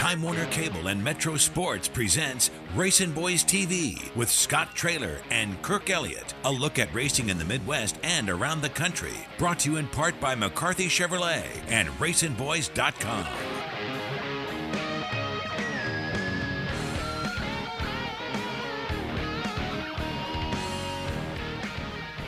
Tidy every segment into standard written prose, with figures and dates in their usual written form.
Time Warner Cable and Metro Sports presents RacinBoys TV with Scott Traylor and Kirk Elliott. A look at racing in the Midwest and around the country. Brought to you in part by McCarthy Chevrolet and RacinBoys.com.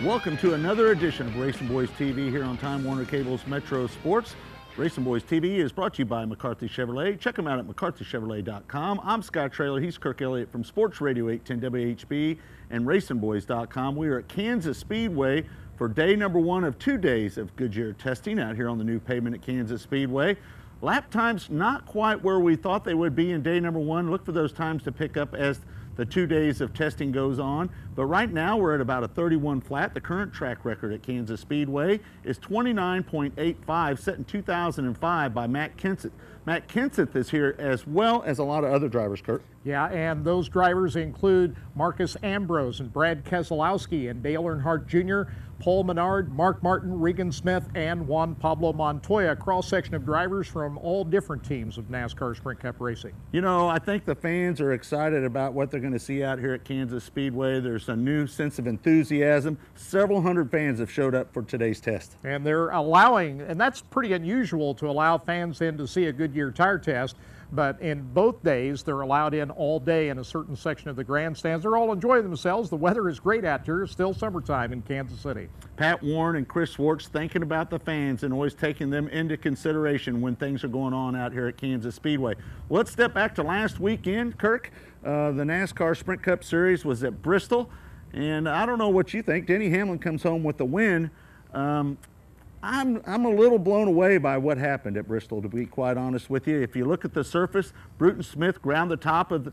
Welcome to another edition of RacinBoys TV here on Time Warner Cable's Metro Sports. RacinBoys TV is brought to you by McCarthy Chevrolet. Check them out at McCarthyChevrolet.com. I'm Scott Traylor. He's Kirk Elliott from Sports Radio 810 WHB and RacinBoys.com. We are at Kansas Speedway for day number one of 2 days of Goodyear testing out here on the new pavement at Kansas Speedway. Lap times not quite where we thought they would be in day number one. Look for those times to pick up as the 2 days of testing goes on. But right now we're at about a 31 flat. The current track record at Kansas Speedway is 29.85, set in 2005 by Matt Kenseth. Matt Kenseth is here as well as a lot of other drivers, Kirk. Yeah, and those drivers include Marcus Ambrose and Brad Keselowski and Dale Earnhardt Jr., Paul Menard, Mark Martin, Regan Smith, and Juan Pablo Montoya. Cross-section of drivers from all different teams of NASCAR Sprint Cup racing. You know, I think the fans are excited about what they're going to see out here at Kansas Speedway. There's a new sense of enthusiasm. Several hundred fans have showed up for today's test. And they're allowing, and that's pretty unusual to allow fans in to see a Goodyear tire test. But in both days, they're allowed in all day in a certain section of the grandstands. They're all enjoying themselves. The weather is great out here. It's still summertime in Kansas City. Pat Warren and Chris Swartz thinking about the fans and always taking them into consideration when things are going on out here at Kansas Speedway. Well, let's step back to last weekend, Kirk. The NASCAR Sprint Cup Series was at Bristol. And I don't know what you think. Denny Hamlin comes home with the win. I'm a little blown away by what happened at Bristol, to be quite honest with you. If you look at the surface, Bruton Smith ground the top of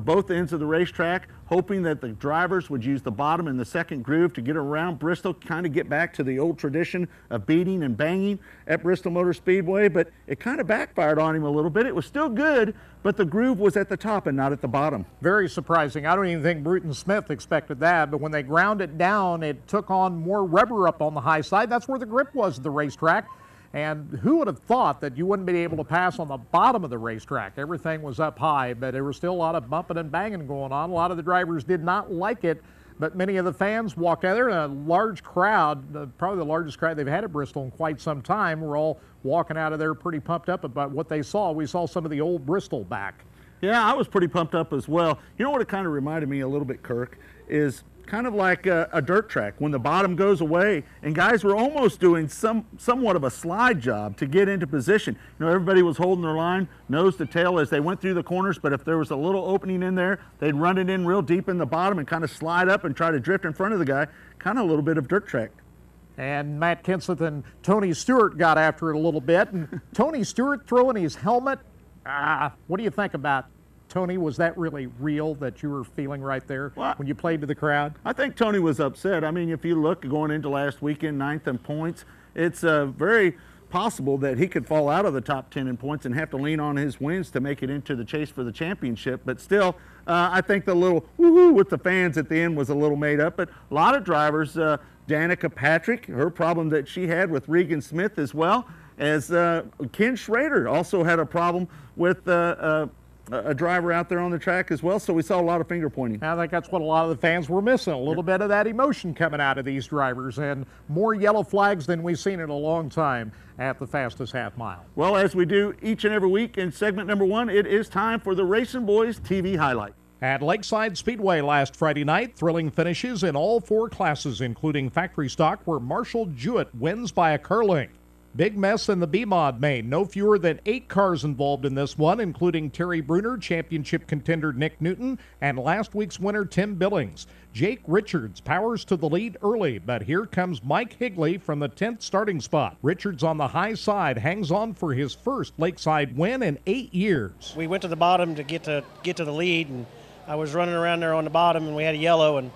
both ends of the racetrack, hoping that the drivers would use the bottom and the second groove to get around Bristol, kind of get back to the old tradition of beating and banging at Bristol Motor Speedway, but it kind of backfired on him a little bit. It was still good, but the groove was at the top and not at the bottom. Very surprising. I don't even think Bruton Smith expected that, but when they ground it down, it took on more rubber up on the high side. That's where the grip was at the racetrack. And who would have thought that you wouldn't be able to pass on the bottom of the racetrack? Everything was up high, but there was still a lot of bumping and banging going on. A lot of the drivers did not like it, but many of the fans walked out there, and a large crowd, probably the largest crowd they've had at Bristol in quite some time, were all walking out of there pretty pumped up about what they saw. We saw some of the old Bristol back. Yeah, I was pretty pumped up as well. You know what it kind of reminded me a little bit, Kirk, is kind of like a dirt track when the bottom goes away, and guys were almost doing somewhat of a slide job to get into position. You know, everybody was holding their line nose to tail as they went through the corners, but if there was a little opening in there, they'd run it in real deep in the bottom and kind of slide up and try to drift in front of the guy. Kind of a little bit of dirt track. And Matt Kenseth and Tony Stewart got after it a little bit, and Tony Stewart throwing his helmet. What do you think about Tony? Was that really real that you were feeling right there when you played to the crowd? I think Tony was upset. I mean, if you look going into last weekend, 9th in points, it's very possible that he could fall out of the top 10 in points and have to lean on his wins to make it into the chase for the championship. But still, I think the little woo-hoo with the fans at the end was a little made up. But a lot of drivers, Danica Patrick, her problem that she had with Regan Smith, as well as Ken Schrader also had a problem with a driver out there on the track as well, so we saw a lot of finger pointing. I think that's what a lot of the fans were missing, a little bit of that emotion coming out of these drivers, and more yellow flags than we've seen in a long time at the fastest half mile. Well, as we do each and every week in segment number one, it is time for the RacinBoys TV highlight. At Lakeside Speedway last Friday night, thrilling finishes in all four classes, including factory stock, where Marshall Jewett wins by a car length. Big mess in the B-Mod main. No fewer than 8 cars involved in this one, including Terry Bruner, championship contender Nick Newton, and last week's winner Tim Billings. Jake Richards powers to the lead early, but here comes Mike Higley from the 10th starting spot. Richards on the high side hangs on for his first Lakeside win in 8 years. We went to the bottom to get to the lead, and I was running around there on the bottom, and we had a yellow, and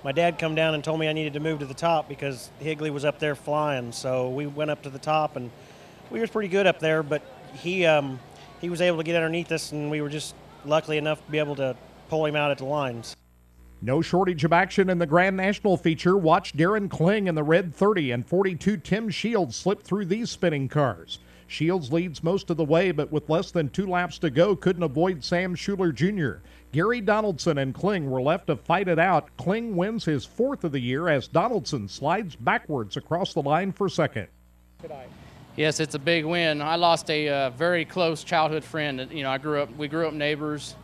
my dad come down and told me I needed to move to the top because Higley was up there flying. So we went up to the top, and we were pretty good up there, but he was able to get underneath us, and we were just lucky enough to be able to pull him out at the lines. No shortage of action in the Grand National feature. Watch Darren Kling in the red 30 and 42 Tim Shields slip through these spinning cars. Shields leads most of the way, but with less than 2 laps to go, couldn't avoid Sam Schuler Jr. Gary Donaldson and Kling were left to fight it out. Kling wins his 4th of the year as Donaldson slides backwards across the line for second. Yes, it's a big win. I lost a very close childhood friend. You know, we grew up neighbors.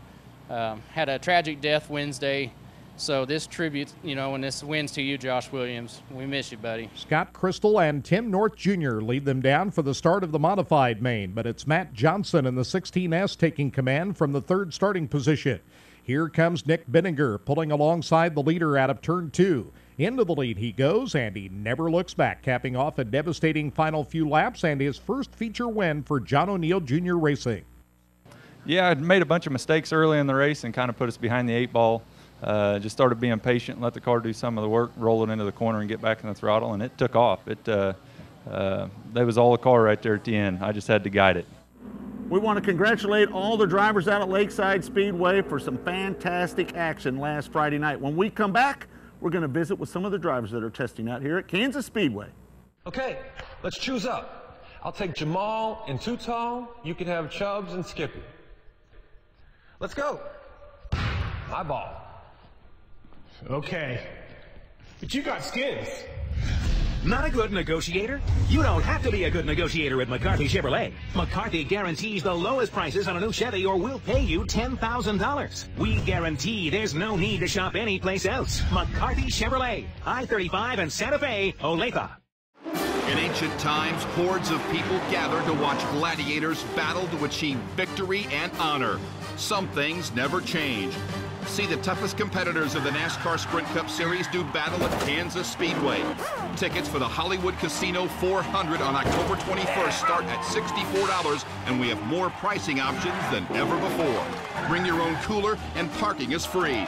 Had a tragic death Wednesday. So this tribute, you know, and this wins to you, Josh Williams. We miss you, buddy. Scott Crystal and Tim North Jr. lead them down for the start of the modified main, but it's Matt Johnson in the 16S taking command from the 3rd starting position. Here comes Nick Benninger pulling alongside the leader out of turn 2. Into the lead he goes, and he never looks back, capping off a devastating final few laps and his first feature win for John O'Neill Jr. Racing. Yeah, I made a bunch of mistakes early in the race and kind of put us behind the 8 ball. Just started being patient, let the car do some of the work, roll it into the corner and get back in the throttle, and it took off. That was all the car right there at the end. I just had to guide it. We want to congratulate all the drivers out at Lakeside Speedway for some fantastic action last Friday night. When we come back, we're going to visit with some of the drivers that are testing out here at Kansas Speedway. Okay, let's choose up. I'll take Jamal and Tutal. You can have Chubbs and Skippy. Let's go. My ball. Okay, but you got skins. Not a good negotiator? You don't have to be a good negotiator at McCarthy Chevrolet. McCarthy guarantees the lowest prices on a new Chevy or we'll pay you $10,000. We guarantee there's no need to shop anyplace else. McCarthy Chevrolet, I-35 and Santa Fe, Olathe. In ancient times, hordes of people gathered to watch gladiators battle to achieve victory and honor. Some things never change. See the toughest competitors of the NASCAR Sprint Cup Series do battle at Kansas Speedway. Tickets for the Hollywood Casino 400 on October 21st start at $64, and we have more pricing options than ever before. Bring your own cooler, and parking is free.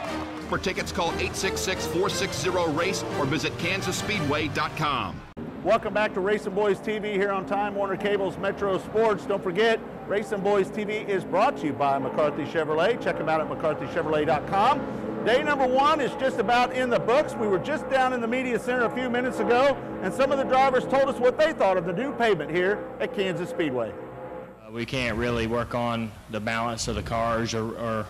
For tickets, call 866-460-RACE or visit kansasspeedway.com. Welcome back to RacinBoys TV here on Time Warner Cable's Metro Sports. Don't forget, RacinBoys TV is brought to you by McCarthy Chevrolet. Check them out at McCarthyChevrolet.com. Day number 1 is just about in the books. We were just down in the media center a few minutes ago, and some of the drivers told us what they thought of the new pavement here at Kansas Speedway. We can't really work on the balance of the cars, and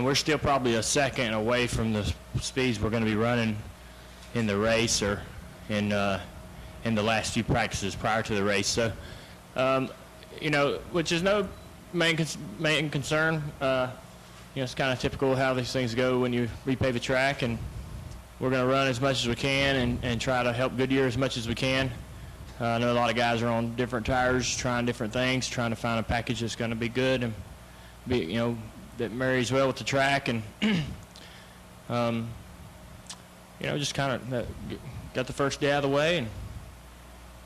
we're still probably a second away from the speeds we're going to be running in the race or in the last few practices prior to the race. So, you know, which is no main concern. You know, it's kind of typical how these things go when you repave a track, and we're going to run as much as we can and try to help Goodyear as much as we can. I know a lot of guys are on different tires, trying different things, trying to find a package that's going to be good and be, you know, that marries well with the track, and you know, just kind of got the first day out of the way and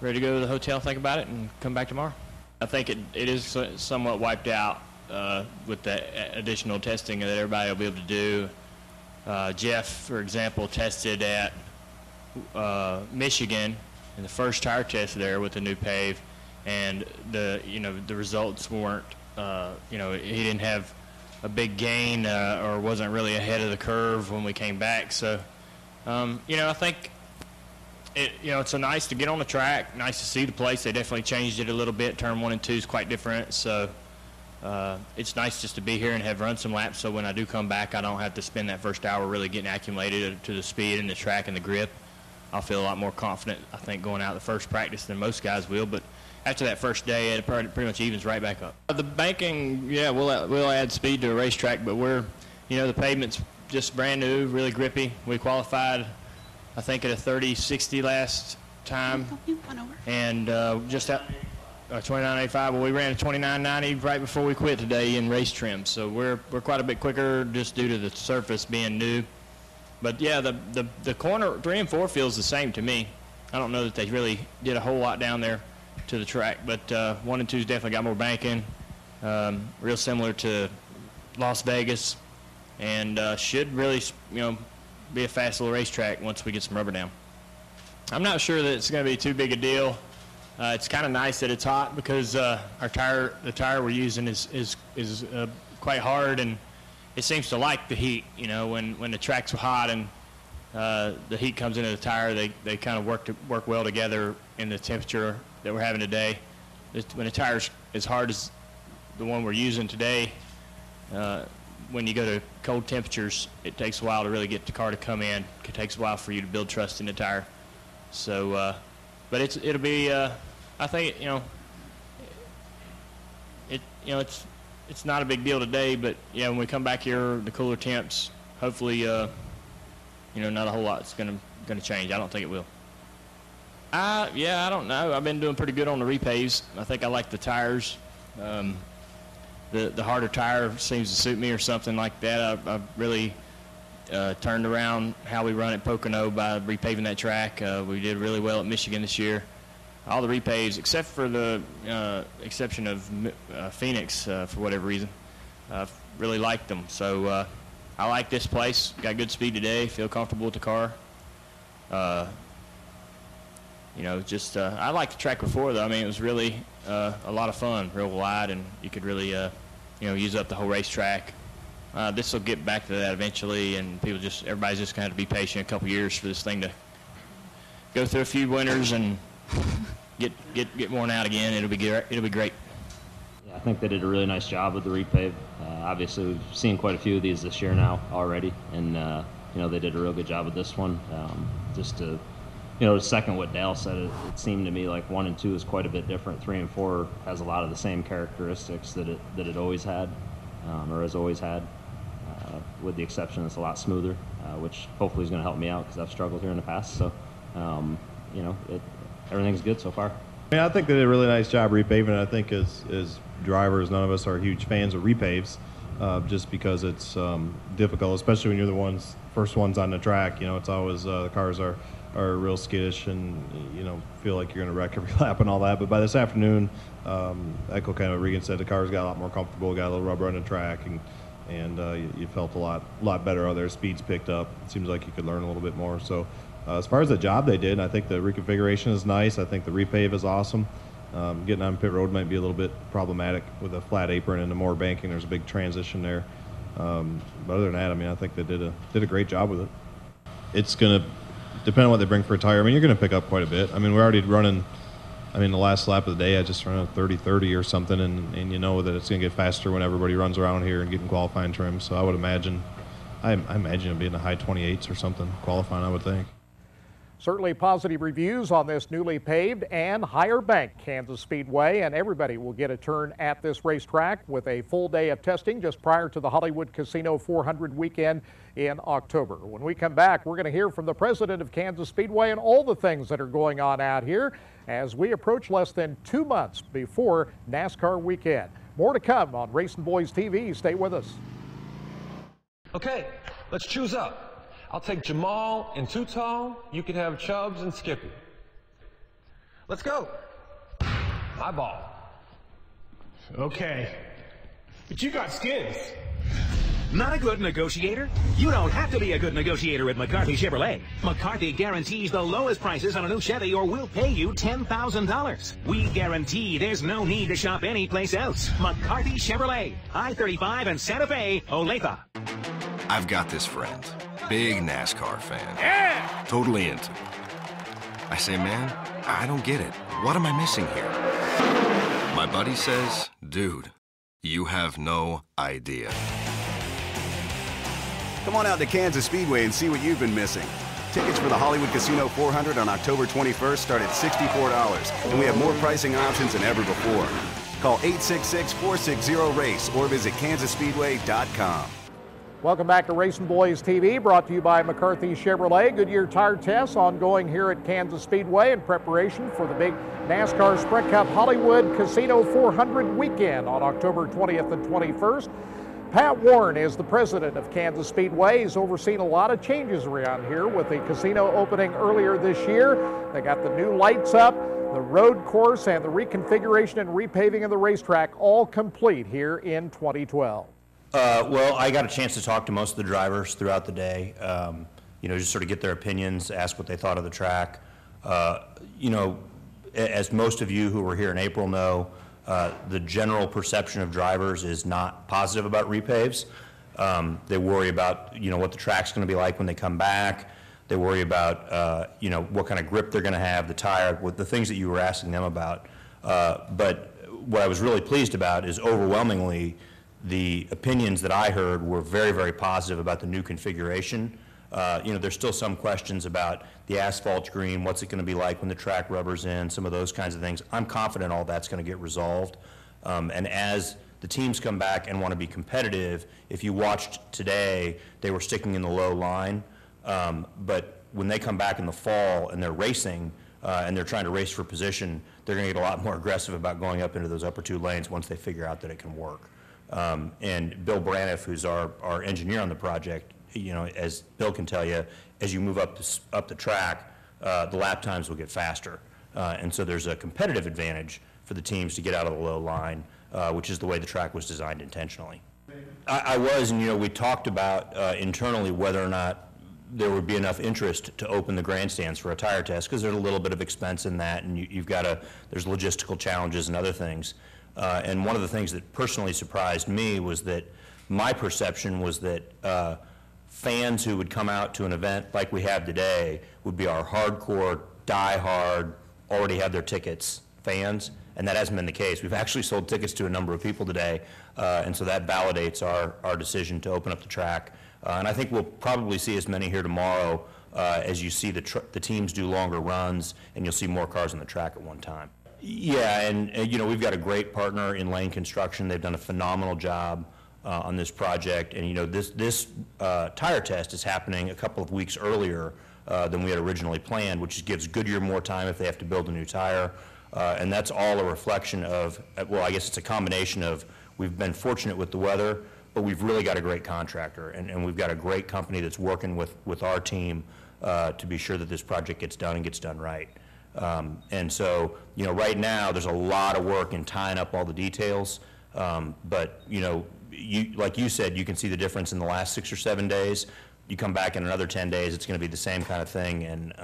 ready to go to the hotel, think about it, and come back tomorrow. I think it is somewhat wiped out with the additional testing that everybody will be able to do. Jeff, for example, tested at Michigan in the first tire test there with the new pave, and the results weren't, you know, he didn't have a big gain or wasn't really ahead of the curve when we came back. So, you know, I think it's so nice to get on the track, nice to see the place. They definitely changed it a little bit. Turn 1 and 2 is quite different. So it's nice just to be here and have run some laps. So when I do come back, I don't have to spend that first hour really getting acclimated to the speed and the track and the grip. I'll feel a lot more confident, I think, going out the first practice than most guys will. But after that first day, it pretty much evens right back up. The banking, yeah, we'll add speed to a racetrack, but the pavement's just brand new, really grippy. We qualified, I think, at a 30-60 last time, and just at 29.85. Well, we ran a 29.90 right before we quit today in race trim, so we're quite a bit quicker just due to the surface being new. But yeah, the corner 3 and 4 feels the same to me. I don't know that they really did a whole lot down there to the track, but 1 and 2's definitely got more banking, real similar to Las Vegas, and should really, be a fast little racetrack once we get some rubber down. I'm not sure that it's going to be too big a deal. It's kind of nice that it's hot because the tire we're using is quite hard, and it seems to like the heat. You know, when the track's hot and the heat comes into the tire, they kind of work well together in the temperature that we're having today. when a tire's as hard as the one we're using today, when you go to cold temperatures, it takes a while to really get the car to come in. It takes a while for you to build trust in the tire. So, but it'll be, I think, it's not a big deal today, but yeah, when we come back here, the cooler temps, hopefully, not a whole lot's gonna change. I don't think it will. Yeah, I don't know. I've been doing pretty good on the repaves. I think I like the tires. The harder tire seems to suit me or something like that. I've really turned around how we run at Pocono by repaving that track. We did really well at Michigan this year. All the repaves, except for the exception of Phoenix, for whatever reason, I've really liked them. So I like this place. Got good speed today. Feel comfortable with the car. I liked the track before, though. I mean, it was really a lot of fun, real wide, and you could really, use up the whole racetrack. This will get back to that eventually, and everybody's just going to have to be patient a couple years for this thing to go through a few winters and get worn out again. It'll be great. Yeah, I think they did a really nice job with the repave. Obviously, we've seen quite a few of these this year now already, and they did a real good job with this one. Just to second what Dale said, it seemed to me like 1 and 2 is quite a bit different. 3 and 4 has a lot of the same characteristics that it always had, or has always had, with the exception it's a lot smoother, which hopefully is going to help me out because I've struggled here in the past. So, everything's good so far. I mean, I think they did a really nice job repaving. I think as drivers, none of us are huge fans of repaves, just because it's difficult, especially when you're the first ones on the track. It's always the cars are real skittish and feel like you're going to wreck every lap and all that. But by this afternoon, echo kind of what Regan said, the cars got a lot more comfortable, got a little rubber on the track, and you felt a lot better. Their speeds picked up. It seems like you could learn a little bit more. So as far as the job they did, I think the reconfiguration is nice. I think the repave is awesome. Getting on pit road might be a little bit problematic with a flat apron and the more banking. There's a big transition there. But other than that, I mean, I think they did a great job with it. It's going to depend on what they bring for a tire. I mean, you're going to pick up quite a bit. I mean, we're already running, the last lap of the day, I just ran a 30-30 or something, and you know that it's going to get faster when everybody runs around here and getting qualifying trim. So I would imagine, I imagine it'll be in the high 28s or something, qualifying, I would think. Certainly positive reviews on this newly paved and higher banked Kansas Speedway, and everybody will get a turn at this racetrack with a full day of testing just prior to the Hollywood Casino 400 weekend in October. When we come back, we're going to hear from the president of Kansas Speedway and all the things that are going on out here as we approach less than 2 months before NASCAR weekend. More to come on RacinBoys TV. Stay with us. Okay, let's choose up. I'll take Jamal and Tutal. You can have Chubbs and Skippy. Let's go. My ball. Okay. But you got skins. Not a good negotiator? You don't have to be a good negotiator at McCarthy Chevrolet. McCarthy guarantees the lowest prices on a new Chevy or we'll pay you $10,000. We guarantee there's no need to shop anyplace else. McCarthy Chevrolet, I-35 and Santa Fe, Olathe. I've got this friend. Big NASCAR fan. Yeah! Totally into it. I say, man, I don't get it. What am I missing here? My buddy says, dude, you have no idea. Come on out to Kansas Speedway and see what you've been missing. Tickets for the Hollywood Casino 400 on October 21st start at $64, and we have more pricing options than ever before. Call 866-460-RACE or visit kansasspeedway.com. Welcome back to RacinBoys TV, brought to you by McCarthy Chevrolet. Goodyear tire tests ongoing here at Kansas Speedway in preparation for the big NASCAR Sprint Cup Hollywood Casino 400 weekend on October 20th and 21st. Pat Warren is the president of Kansas Speedway. He's overseen a lot of changes around here with the casino opening earlier this year. They got the new lights up, the road course, and the reconfiguration and repaving of the racetrack all complete here in 2012. Well, I got a chance to talk to most of the drivers throughout the day, just sort of get their opinions, ask what they thought of the track. As most of you who were here in April know, the general perception of drivers is not positive about repaves. They worry about, what the track's going to be like when they come back. They worry about, what kind of grip they're going to have, the tire, the things that you were asking them about. But what I was really pleased about is overwhelmingly the opinions that I heard were very, very positive about the new configuration. There's still some questions about the asphalt green, what's it going to be like when the track rubber's in, some of those kinds of things. I'm confident all that's going to get resolved. And as the teams come back and want to be competitive, if you watched today, they were sticking in the low line. But when they come back in the fall and they're racing, and they're trying to race for position, they're going to get a lot more aggressive about going up into those upper two lanes once they figure out that it can work. And Bill Braniff, who's our engineer on the project, as Bill can tell you, as you move up the track, the lap times will get faster. And so there's a competitive advantage for the teams to get out of the low line, which is the way the track was designed intentionally. I was, and we talked about internally whether or not there would be enough interest to open the grandstands for a tire test, because there's a little bit of expense in that, and there's logistical challenges and other things. And one of the things that personally surprised me was that my perception was that fans who would come out to an event like we have today would be our hardcore, die-hard, already have their tickets fans, and that hasn't been the case. We've actually sold tickets to a number of people today, and so that validates our decision to open up the track. And I think we'll probably see as many here tomorrow as you see the teams do longer runs, and you'll see more cars on the track at one time. Yeah, and we've got a great partner in Lane Construction. They've done a phenomenal job on this project, and this tire test is happening a couple of weeks earlier than we had originally planned, which gives Goodyear more time if they have to build a new tire. And that's all a reflection of, well, I guess it's a combination of we've been fortunate with the weather, but we've really got a great contractor, and we've got a great company that's working with our team to be sure that this project gets done and gets done right. And so, right now there's a lot of work in tying up all the details, but like you said, you can see the difference in the last 6 or 7 days. You come back in another 10 days, it's going to be the same kind of thing, and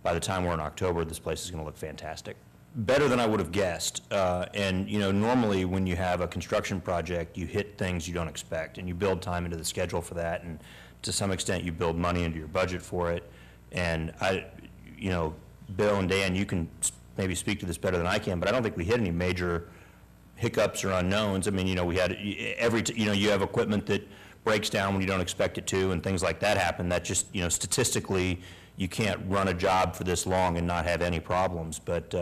by the time we're in October, this place is going to look fantastic. Better than I would have guessed. And normally when you have a construction project, you hit things you don't expect, and you build time into the schedule for that, and to some extent you build money into your budget for it. And Bill and Dan, you can maybe speak to this better than I can, but I don't think we hit any major hiccups or unknowns. I mean, we had you have equipment that breaks down when you don't expect it to, and things like that happen. That just, statistically, you can't run a job for this long and not have any problems. But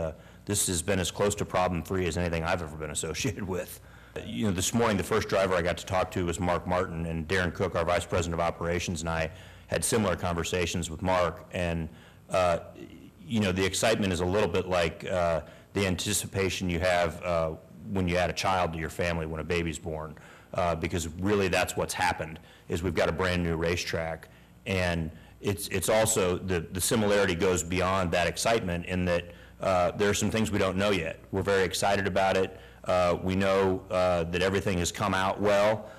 this has been as close to problem-free as anything I've ever been associated with. This morning, the first driver I got to talk to was Mark Martin, and Darren Cook, our Vice President of Operations, and I had similar conversations with Mark. And, the excitement is a little bit like the anticipation you have when you add a child to your family when a baby's born, because really that's what's happened, is we've got a brand new racetrack. And it's also, the similarity goes beyond that excitement in that there are some things we don't know yet. We're very excited about it. We know that everything has come out well.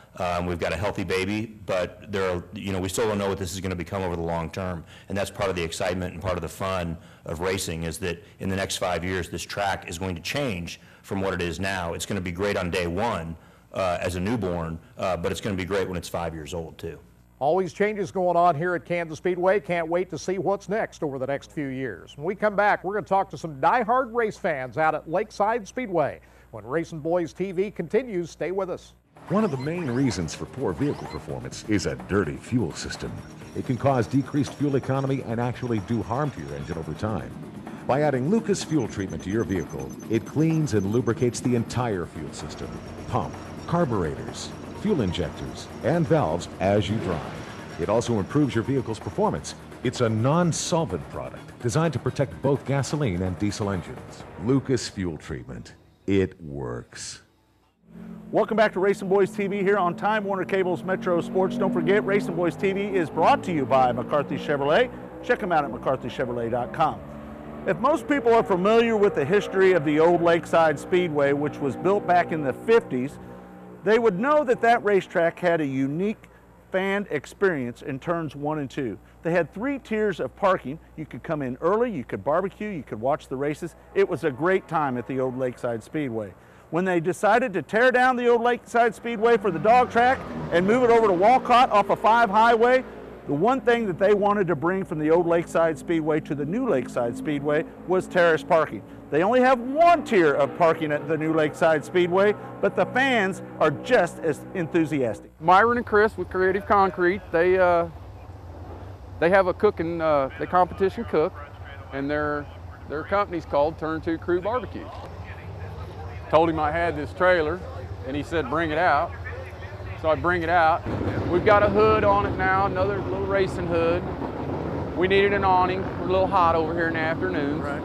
We've got a healthy baby, but we still don't know what this is going to become over the long term. And that's part of the excitement and part of the fun of racing, is that in the next 5 years, this track is going to change from what it is now. It's going to be great on day one as a newborn, but it's going to be great when it's 5 years old too. Always changes going on here at Kansas Speedway. Can't wait to see what's next over the next few years. When we come back, we're going to talk to some die-hard race fans out at Lakeside Speedway. When RacinBoys TV continues, stay with us. One of the main reasons for poor vehicle performance is a dirty fuel system. It can cause decreased fuel economy and actually do harm to your engine over time. By adding Lucas fuel treatment to your vehicle, it cleans and lubricates the entire fuel system, pump, carburetors, fuel injectors, and valves as you drive. It also improves your vehicle's performance. It's a non-solvent product designed to protect both gasoline and diesel engines. Lucas fuel treatment. It works. Welcome back to RacinBoys TV here on Time Warner Cable's Metro Sports. Don't forget, RacinBoys TV is brought to you by McCarthy Chevrolet. Check them out at McCarthyChevrolet.com. If most people are familiar with the history of the old Lakeside Speedway, which was built back in the 50s, they would know that that racetrack had a unique fan experience in turns 1 and 2. They had 3 tiers of parking. You could come in early, you could barbecue, you could watch the races. It was a great time at the old Lakeside Speedway. When they decided to tear down the old Lakeside Speedway for the dog track and move it over to Walcott off of 5 Highway, the one thing that they wanted to bring from the old Lakeside Speedway to the new Lakeside Speedway was terrace parking. They only have one tier of parking at the new Lakeside Speedway, but the fans are just as enthusiastic. Myron and Chris with Creative Concrete, they have a cooking, they competition cook, and their company's called Turn 2 Crew Barbecue. Told him I had this trailer, and he said bring it out. So I bring it out. We've got a hood on it now, another little racing hood. We needed an awning. We're a little hot over here in the afternoons. Right.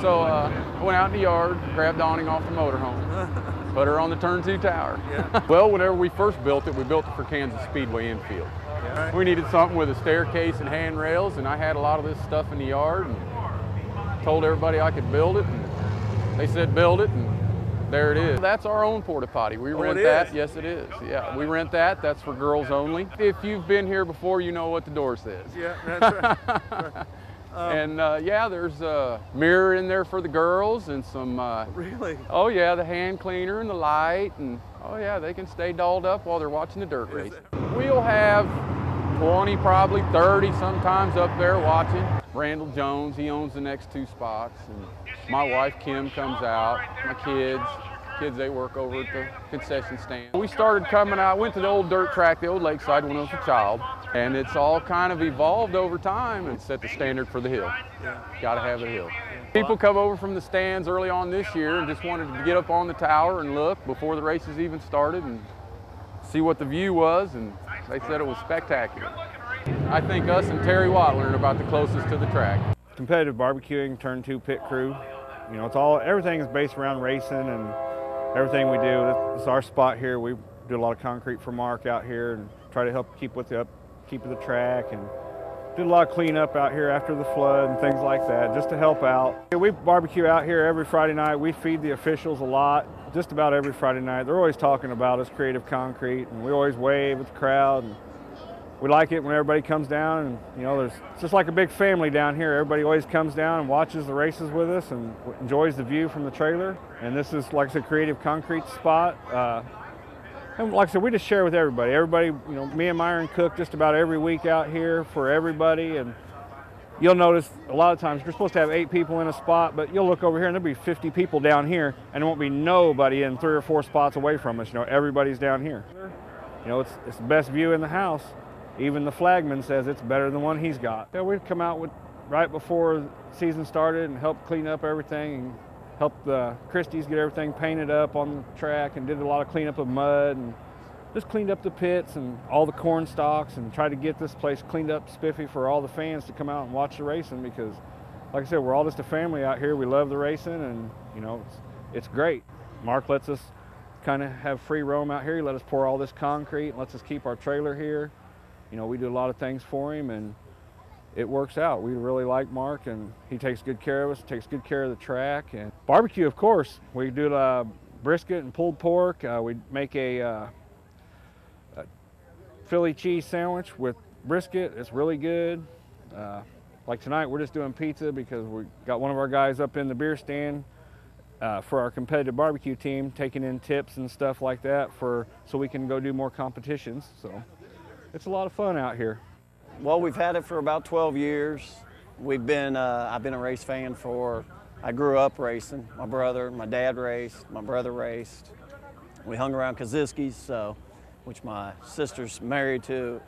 So I went out in the yard, grabbed the awning off the motorhome, put her on the Turn 2 tower. Yeah. Well, whenever we first built it, we built it for Kansas Speedway infield. Yeah. Right. We needed something with a staircase and handrails, and I had a lot of this stuff in the yard, and told everybody I could build it, and they said build it, and there it is. That's our own porta potty. We rent that. Yes, it is. Yeah, we rent that. That's for girls only. If you've been here before, you know what the door says. Yeah, that's right. And yeah, there's a mirror in there for the girls and some. Really? Oh yeah, the hand cleaner and the light, and oh yeah, they can stay dolled up while they're watching the dirt race. We'll have 20, probably 30 sometimes up there watching. Randall Jones, he owns the next 2 spots, and my wife Kim comes out. My kids, they work over at the concession stand. We started coming out, went to the old dirt track, the old Lakeside when I was a child, and it's all kind of evolved over time and set the standard for the hill. Yeah. Got to have a hill. People come over from the stands early on this year and just wanted to get up on the tower and look before the races even started and see what the view was, and they said it was spectacular. I think us and Terry Wattler are about the closest to the track. Competitive barbecuing, Turn 2 pit crew. You know, everything is based around racing and everything we do. This is our spot here. We do a lot of concrete for Mark out here and try to help keep with the upkeep of the track, and did a lot of cleanup out here after the flood and things like that, just to help out. We barbecue out here every Friday night. We feed the officials a lot, just about every Friday night. They're always talking about us, Creative Concrete, and we always wave at the crowd. And we like it when everybody comes down, and you know, it's just like a big family down here. Everybody always comes down and watches the races with us and enjoys the view from the trailer. And this is, like I said, Creative Concrete spot. And like I said, we just share with everybody. Everybody, you know, me and Myron cook just about every week out here for everybody. And you'll notice a lot of times you're supposed to have 8 people in a spot, but you'll look over here and there'll be 50 people down here, and there won't be nobody in 3 or 4 spots away from us. You know, everybody's down here. You know, it's the best view in the house. Even the flagman says it's better than one he's got. Yeah, we'd come out right before the season started and help clean up everything and help the Christies get everything painted up on the track, and did a lot of cleanup of mud and just cleaned up the pits and all the corn stalks, and tried to get this place cleaned up spiffy for all the fans to come out and watch the racing, because like I said, we're all just a family out here. We love the racing, and you know, it's great. Mark lets us kind of have free roam out here. He let us pour all this concrete and lets us keep our trailer here. You know, we do a lot of things for him, and it works out. We really like Mark, and he takes good care of us, takes good care of the track. And barbecue, of course. We do brisket and pulled pork. We make a Philly cheese sandwich with brisket. It's really good. Like tonight, we're just doing pizza because we got one of our guys up in the beer stand for our competitive barbecue team, taking in tips and stuff like that so we can go do more competitions. So it's a lot of fun out here. Well, we've had it for about 12 years. I've been a race fan I grew up racing. My dad raced, my brother raced. We hung around Kaziski's, which my sister's married to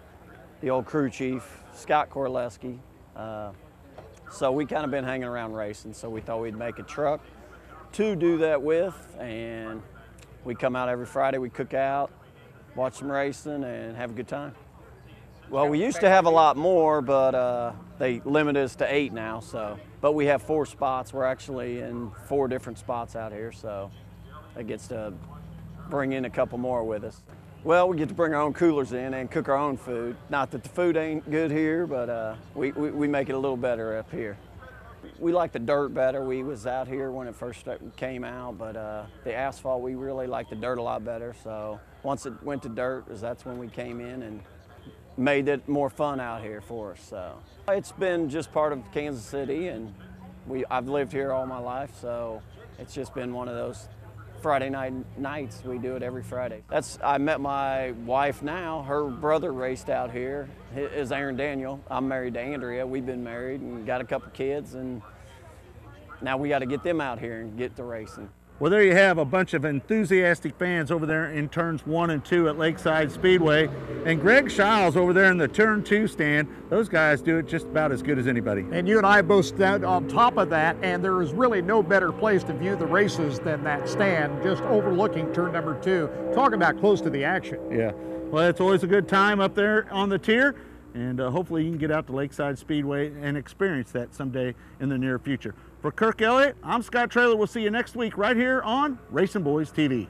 the old crew chief, Scott Korleski. So we kind of been hanging around racing, so we thought we'd make a truck to do that with, and we come out every Friday, we cook out, watch some racing, and have a good time. Well, we used to have a lot more, but they limited us to 8 now. But we have 4 spots. We're actually in 4 different spots out here, so that gets to bring in a couple more with us. Well, we get to bring our own coolers in and cook our own food. Not that the food ain't good here, but we make it a little better up here. We like the dirt better. We was out here when it first came out, but the asphalt, we really like the dirt a lot better. So once it went to dirt, that's when we came in and made it more fun out here for us. So it's been just part of Kansas City, and I've lived here all my life, so it's just been one of those Friday nights. We do it every Friday. I met my wife now. Her brother raced out here. Is Aaron Daniel. I'm married to Andrea. We've been married and got a couple kids, and now we got to get them out here and get to racing. Well, there you have a bunch of enthusiastic fans over there in turns 1 and 2 at Lakeside Speedway. And Greg Shiles over there in the turn 2 stand. Those guys do it just about as good as anybody. And you and I both stand on top of that, and there is really no better place to view the races than that stand, just overlooking turn number 2. Talk about close to the action. Yeah, well, it's always a good time up there on the tier, and hopefully you can get out to Lakeside Speedway and experience that someday in the near future. For Kirk Elliott, I'm Scott Traylor. We'll see you next week right here on RacinBoys TV.